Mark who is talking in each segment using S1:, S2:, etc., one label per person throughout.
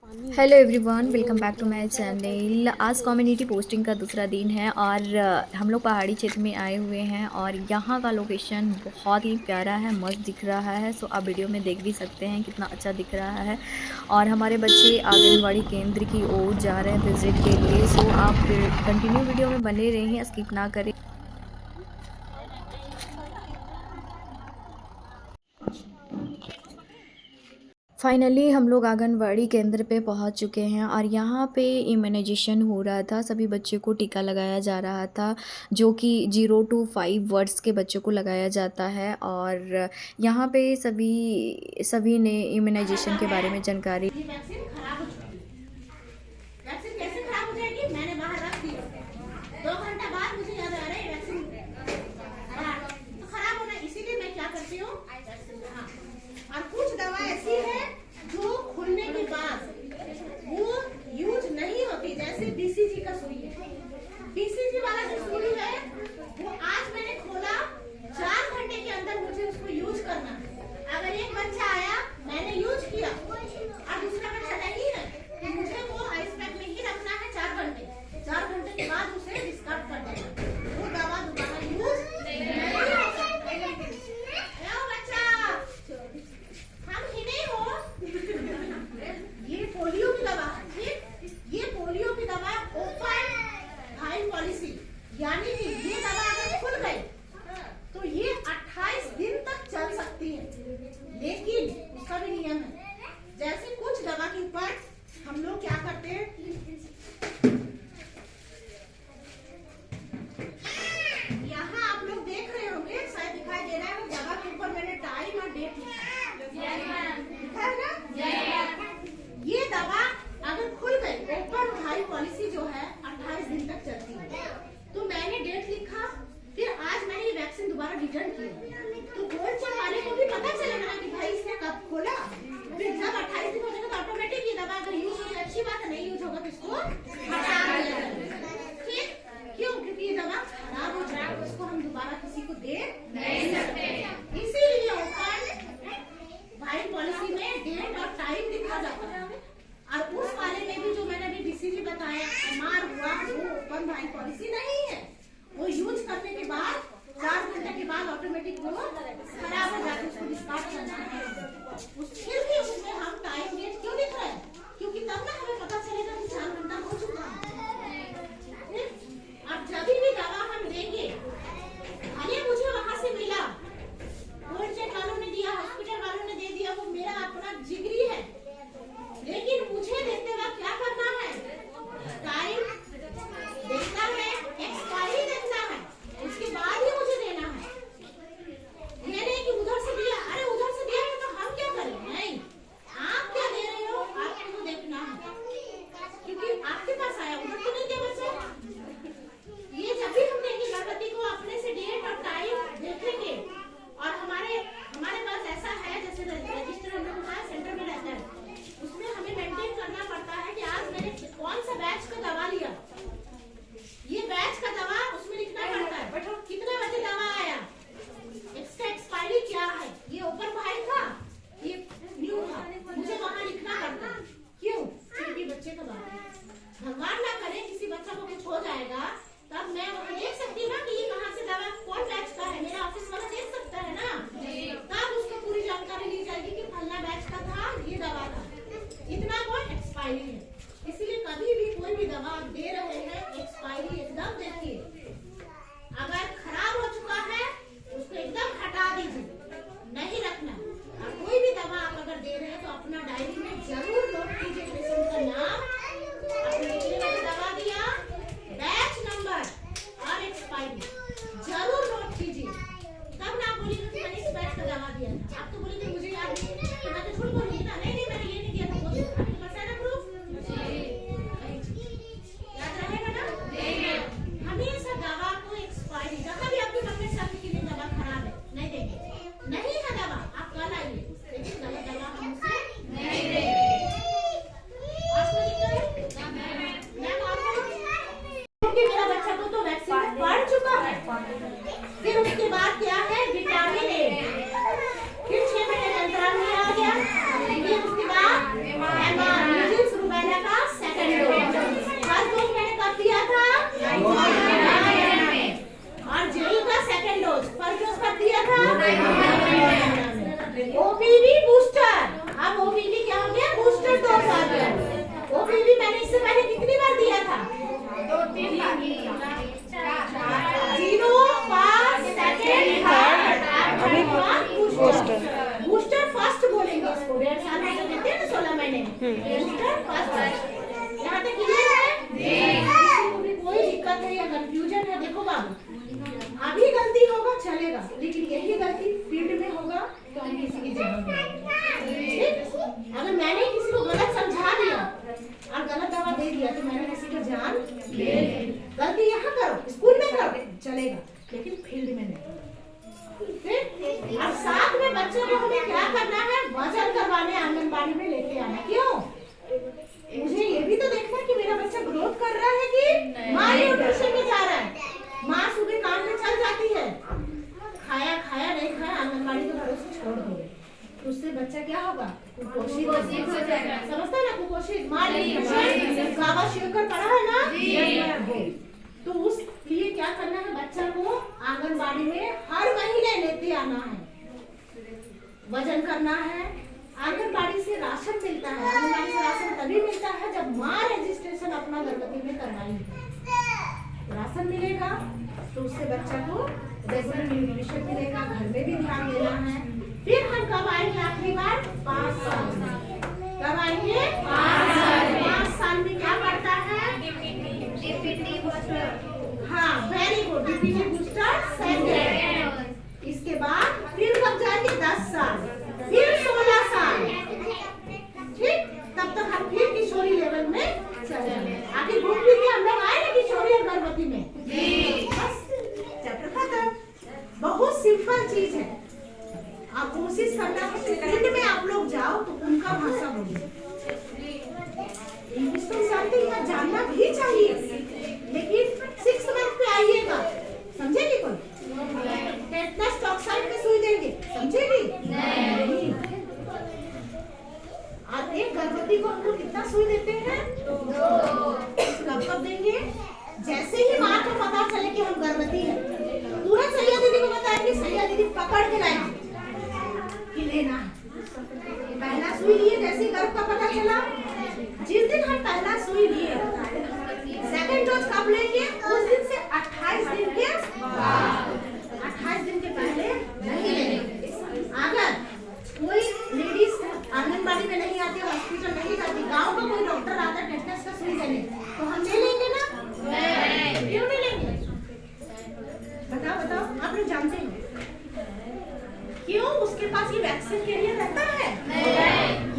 S1: Hello everyone, welcome back to my channel. आज community posting का दूसरा दिन है और हम लोग पहाड़ी क्षेत्र में आए हुए हैं और यहाँ का लोकेशन बहुत ही प्यारा है, मस्त दिख रहा है। सो आप वीडियो में देख भी सकते हैं कितना अच्छा दिख रहा है। और हमारे बच्चे आंगनवाड़ी केंद्र की ओर जा रहे हैं विजिट के लिए। सो आप कंटिन्यू वीडियो में बने रहिए, स्किप ना करें। फाइनली हम लोग आंगनवाड़ी केंद्र पे पहुंच चुके हैं और यहाँ पे इम्यूनाइजेशन हो रहा था। सभी बच्चों को टीका लगाया जा रहा था, जो कि 0 to 5 वर्ष के बच्चों को लगाया जाता है। और यहाँ पे सभी सभी ने इम्यूनाइजेशन के बारे में जानकारी।
S2: ये वैक्सीन खराब हो चुकी है। वैक्सीन कैसे खराब हो जाएगी? मैंने बाहर रख दी। 2 घंटा बाद मुझे याद आ रहा है वैक्सीन बाहर तो खराब होना, इसीलिए मैं क्या करती हूँ, हाँ। और कुछ दवा ऐसी है जो खुलने के बाद वो यूज नहीं होती, जैसे बीसीजी का सुई है। बीसीजी वाला जो सुई है वो आज मैंने खोला, 4 घंटे के अंदर मुझे उसको यूज करना है। अगर एक बच्चा आया, मैंने यूज किया और दूसरा बच्चा नहीं है, तो मुझे वो आइस पैक में ही रखना है 4 घंटे। 4 घंटे के बाद उसे डिस्कार्ड कर देना। वो दवा दोबारा यूज नहीं हो सकती। ए बच्चा, हम ही नहीं हो। ये पोलियो की दवा है, ठीक? ये पोलियो की दवा ओपन भाई पॉलिसी, यानी कि ये दवा अगर खुल गई तो ये 28 दिन तक चल सकती है। लेकिन उसका भी नियम है। जैसे कुछ दवा के ऊपर हम लोग क्या करते हैं, यहाँ आप लोग देख रहे होंगे, शायद दिखाई दे रहा है, वो दवा के ऊपर मैंने टाइम और डेट लिखा है ना। ये दवा अगर खुल गई, ओपन भाई पॉलिसी जो है 28 दिन तक चलती है। तो मैंने डेट लिखा, फिर आज मैंने ये वैक्सीन दोबारा रिटर्न किया। तो कोल्ड चेन वाले को भी पता चलेगा ना कि भाई इसने कब खोला। फिर जब 28 दिन हो जाएगा तो ऑटोमेटिक ये दवा अगर यूज होगी अच्छी बात है, नहीं यूज होगा तो इसको हटा दिया जाएगा। ठीक? क्यों? क्योंकि ये दवा खराब हो जाएगा, उसको हम दोबारा किसी को दे नहीं सकते। इसीलिए ओपन भाई पॉलिसी में डेट और टाइम लिखा जाता है। और उस वाले में भी जो मैंने अभी बीसीजी बताया, एमआर हुआ, वो ओपन भाई पॉलिसी नहीं है। वो यूज करने के बाद 4 घंटे के बाद ऑटोमेटिक वो खराब हो जाती है, उसको डिस्कार्ड करना है। फिर भी उसमें हम टाइम डेट क्यों लिख रहे हैं? क्योंकि तब ना हमें पता चलेगा कि 4 घंटा हो चुका है। अब जब भी दवा हम देंगे, भले मुझे वहां से मिला, कोल्ड चेन वालों ने दिया, हॉस्पिटल वालों ने दे दिया, वो मेरा अपना जिगरी है, लेकिन मुझे देते वक्त क्या करना है? टाइम देखना है रजिस्टर फर्स्ट। यहाँ तक क्लियर है? किसी को भी कोई दिक्कत है या कंफ्यूजन है? देखो बाबू, अभी गलती होगा चलेगा, लेकिन यही गलती फील्ड में होगा तो हम किसी की जान लेंगे। ठीक? अगर मैंने किसी को गलत समझा दिया और गलत दवा दे दिया तो मैंने किसी का जान ले ली। गलती यहाँ करो, स्कूल में करो चलेगा, लेकिन फील्ड में नहीं। ठीक? और साथ में बच्चों को हमें क्या करना है? वजन करवाने आंगनबाड़ी में लेके आना। क्यों? मुझे ये भी तो देखना है कि मेरा बच्चा ग्रोथ कर रहा है कि माँ न्यूट्रिशन में जा रहा है। माँ सुबह काम में चल जाती है, खाया खाया नहीं खाया आंगनबाड़ी के भरोसे छोड़ दिए, तो उससे बच्चा क्या होगा? कुपोषित हो जाएगा। समझता है ना? कुपोषित माँ न्यूट्रिशन गावा शिवकर पढ़ा है ना? तो उस लिए क्या करना है? बच्चा को आंगनबाड़ी में हर महीने लेते आना है, वजन करना है। आंगनबाड़ी से राशन मिलता है। आंगनबाड़ी से राशन तभी मिलता है जब माँ रजिस्ट्रेशन अपना गर्भवती में करवाई है। राशन मिलेगा तो उससे बच्चा को रेगुलर न्यूट्रिशन मिलेगा, घर में भी ध्यान देना है। फिर हम कब आएंगे आखिरी बार? 5 साल में। कब आएंगे? 5 साल में। 5 साल में क्या पड़ता है? DPT booster. हाँ, very good, DPT booster second. इसके बाद फिर कब जाएंगे? 10 साल, फिर 16 साल। ठीक? तब तक हम फिर किशोरी लेवल में चल जाएंगे। आखिर घूम फिर के हम लोग आए ना किशोरी और गर्भवती में। बस चैप्टर खत्म। बहुत सिंपल चीज है। आप कोशिश करना है कि फील्ड में आप लोग जाओ तो उनका भाषा बोलिए। इंग्लिश तो जानते हैं, जानना भी चाहिए, लेकिन 6 मंथ पे आइएगा, समझेगी कोई? टेटनस टॉक्साइड में सुई देंगे, समझेगी? नहीं। और एक गर्भवती को हम लोग कितना सुई देते हैं? 2। कब देंगे? जैसे ही माँ को पता चले कि हम गर्भवती हैं, तुरंत सैया दीदी को बताएंगे, सैया दीदी पकड़ के लाएंगे कि लेना है। पहला सुई लिए जैसे ही गर्भ का पता चला, जिस दिन हम पहला सुई लिए, सेकंड डोज कब लेंगे? उस दिन से 28 दिन के बाद। 28 दिन के पहले नहीं लेंगे। अगर कोई लेडीज आंगनबाड़ी में नहीं आती, हॉस्पिटल नहीं जाती, गांव का कोई डॉक्टर आता है टेटनस का सुई देने, तो हम ले लेंगे ना? क्यों नहीं लेंगे? बताओ, आप लोग जानते हो क्यों? उसके पास ये वैक्सीन के लिए रहता है,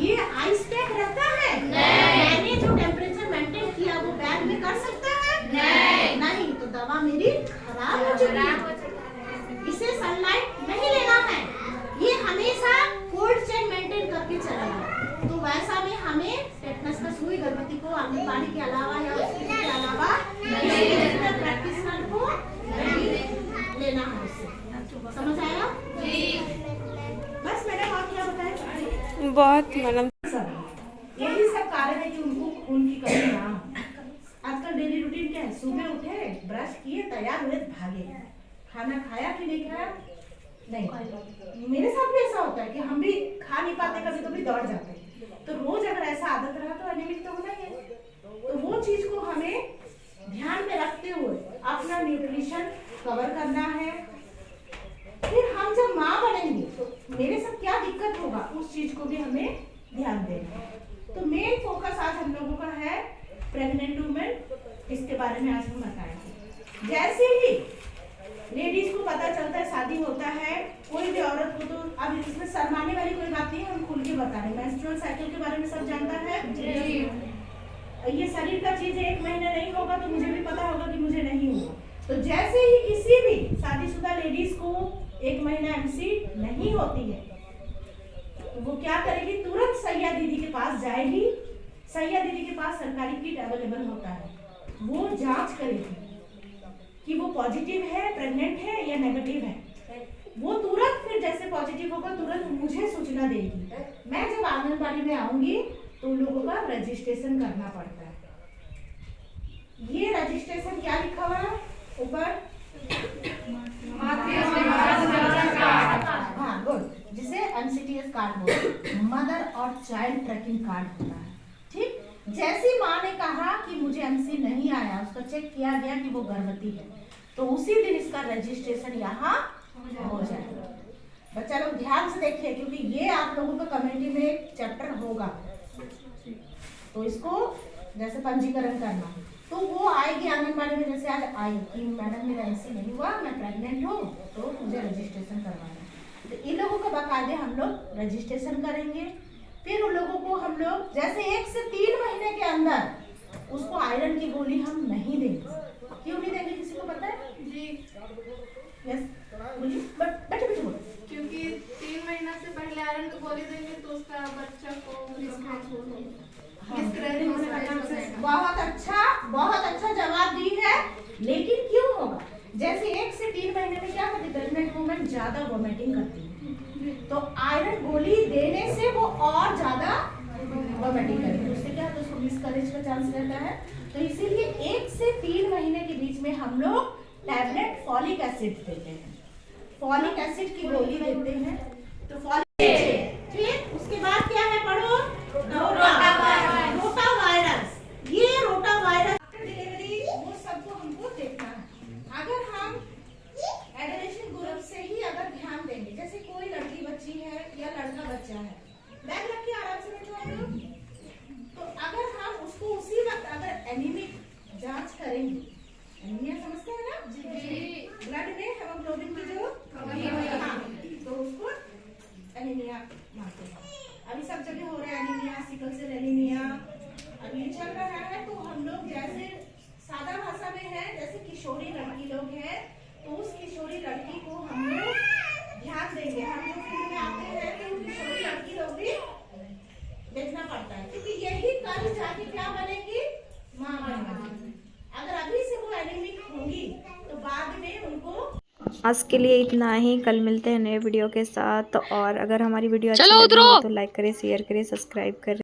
S2: ये आइस पैक रहता है, मैंने जो टेम्परेचर मेंटेन किया वो बैग में कर सकता है? नहीं। तो दवा मेरी खराब हो चुकी है। इसे सनलाइट नहीं लेना है, ये हमेशा कोल्ड चेन मेंटेन करके चलेगा। तो वैसा में हमें टेटनस का सुई गर्भवती को आंगनबाड़ी के अलावा या हॉस्पिटल के अलावा प्रैक्टिशनर को लेना है। उससे समझ आया? बस मैडम और क्या बताएं?
S3: बहुत मैडम,
S2: यही सब कारण है कि उनको खून की कमी ना हो। आजकल डेली रूटीन क्या है? सुबह उठे, ब्रश किए, तैयार हुए, भागे, खाना खाया कि नहीं खाया? नहीं। मेरे साथ भी ऐसा होता है कि हम भी खा नहीं पाते, कभी कभी दौड़ जाते हैं। तो रोज अगर ऐसा आदत रहा तो एनीमिक तो होना ही है। तो वो चीज को हमें ध्यान में रखते हुए अपना न्यूट्रिशन कवर करना है। फिर हम जब माँ बनेंगे तो मेरे साथ क्या दिक्कत होगा, उस चीज को भी हमें ध्यान देना है। तो मेन फोकस आज हम लोगों का है प्रेग्नेंट वुमेन, इसके बारे में आज हम बताएंगे। जैसे ही लेडीज को पता चलता है, शादी होता है, कोई भी औरत को, तो अब इसमें शर्माने वाली कोई बात नहीं है, हम खुल के बता रहे हैं। मेंस्ट्रुअल साइकिल के बारे में सब जानता है? ये शरीर का चीज है, 1 महीना नहीं होगा तो मुझे भी पता होगा कि मुझे नहीं हुआ। तो जैसे ही किसी भी शादीशुदा लेडीज को 1 महीना एमसी नहीं होती है, तो वो क्या करेगी? तुरंत सैया दीदी के पास जाएगी। सैया दीदी के पास सरकारी किट अवेलेबल होता है, वो जांच करेगी कि वो पॉजिटिव है, प्रेग्नेंट है या नेगेटिव है। वो तुरंत फिर जैसे पॉजिटिव होगा तुरंत मुझे सूचना देगी। मैं जब आंगनबाड़ी में आऊंगी तो उन लोगों का रजिस्ट्रेशन करना पड़ता है। ये रजिस्ट्रेशन क्या लिखा हुआ है ऊपर? हाँ गुड, जिसे MCTS कार्ड बोलते हैं, मदर और चाइल्ड ट्रैकिंग कार्ड होता है। ठीक, जैसी माँ ने कहा कि मुझे MC नहीं आया, उसका चेक किया गया कि वो गर्भवती है, तो उसी दिन इसका रजिस्ट्रेशन यहाँ हो जाएगा। बच्चा लोग ध्यान से देखिए, क्योंकि ये आप लोगों का कम्युनिटी में एक चैप्टर होगा। तो इसको जैसे पंजीकरण करना, तो वो आएगी आंगनबाड़ी में, जैसे आज आई कि मैडम मेरा ऐसे नहीं हुआ, मैं प्रेग्नेंट हूँ, तो मुझे रजिस्ट्रेशन करवाना है। तो इन लोगों का बाकायदे हम लोग रजिस्ट्रेशन करेंगे। फिर उन लोगों को हम लोग जैसे 1 से 3 महीने के अंदर उसको आयरन की गोली हम नहीं देंगे। क्यों नहीं देंगे, किसी को पता है?
S3: जी,
S2: यस बोलिए, बैठे बैठे बोलो।
S3: क्योंकि 3 महीना से पहले आयरन की गोली देंगे तो उसका बच्चा को मिसकैरेज होने का चांस है।
S2: बहुत अच्छा जवाब दी है। लेकिन क्यों होगा? जैसे 1 से 3 महीने में क्या करती है प्रेग्नेंट वुमन, ज्यादा वोमिटिंग करती है, तो आयरन गोली देने से वो और ज्यादा वोमिटिंग करेगी, उससे क्या होता है, उसको मिसकैरेज का चांस रहता है। तो इसीलिए 1 से 3 महीने के बीच में हम लोग टैबलेट फॉलिक एसिड देते हैं, फॉलिक एसिड की गोली देते हैं। तो फॉलिक, ठीक, उसके बाद क्या है, पढ़ो, रोटा वायरस। ये रोटा वायरस आफ्टर डिलीवरी वो सबको हमको देखना है। अगर हम एडोलेसेंट ग्रुप से ही अगर ध्यान देंगे, जैसे कोई लड़की बच्ची है या लड़का बच्चा है, बैग रख के आराम से बैठो आप लोग, तो अगर हम उसको उसी वक्त अगर एनीमिक जांच करेंगे, एनीमिया समझते हैं ना जी, ब्लड में हेमोग्लोबिन की जो कमी है, हाँ, तो उसको एनीमिया मानते हैं। अभी सब जगह हो रहा है एनीमिया, सिकल सेल एनीमिया अभी चल रहा है। तो हम लोग जैसे सादा भाषा में है, जैसे किशोरी लड़की लोग हैं, तो उस किशोरी लड़की को हम लोग ध्यान देंगे। हम जो फील्ड में आते हैं तो किशोरी लड़की लोग भी देखना पड़ता है, क्योंकि यही कल जाके क्या बनेगी, माँ बनेगी। अगर अभी से वो एनीमिक होंगी तो बाद में उनको।
S1: आज के लिए इतना ही, कल मिलते हैं नए वीडियो के साथ। और अगर हमारी वीडियो अच्छी लगी हो तो लाइक करें, शेयर करें, सब्सक्राइब करें।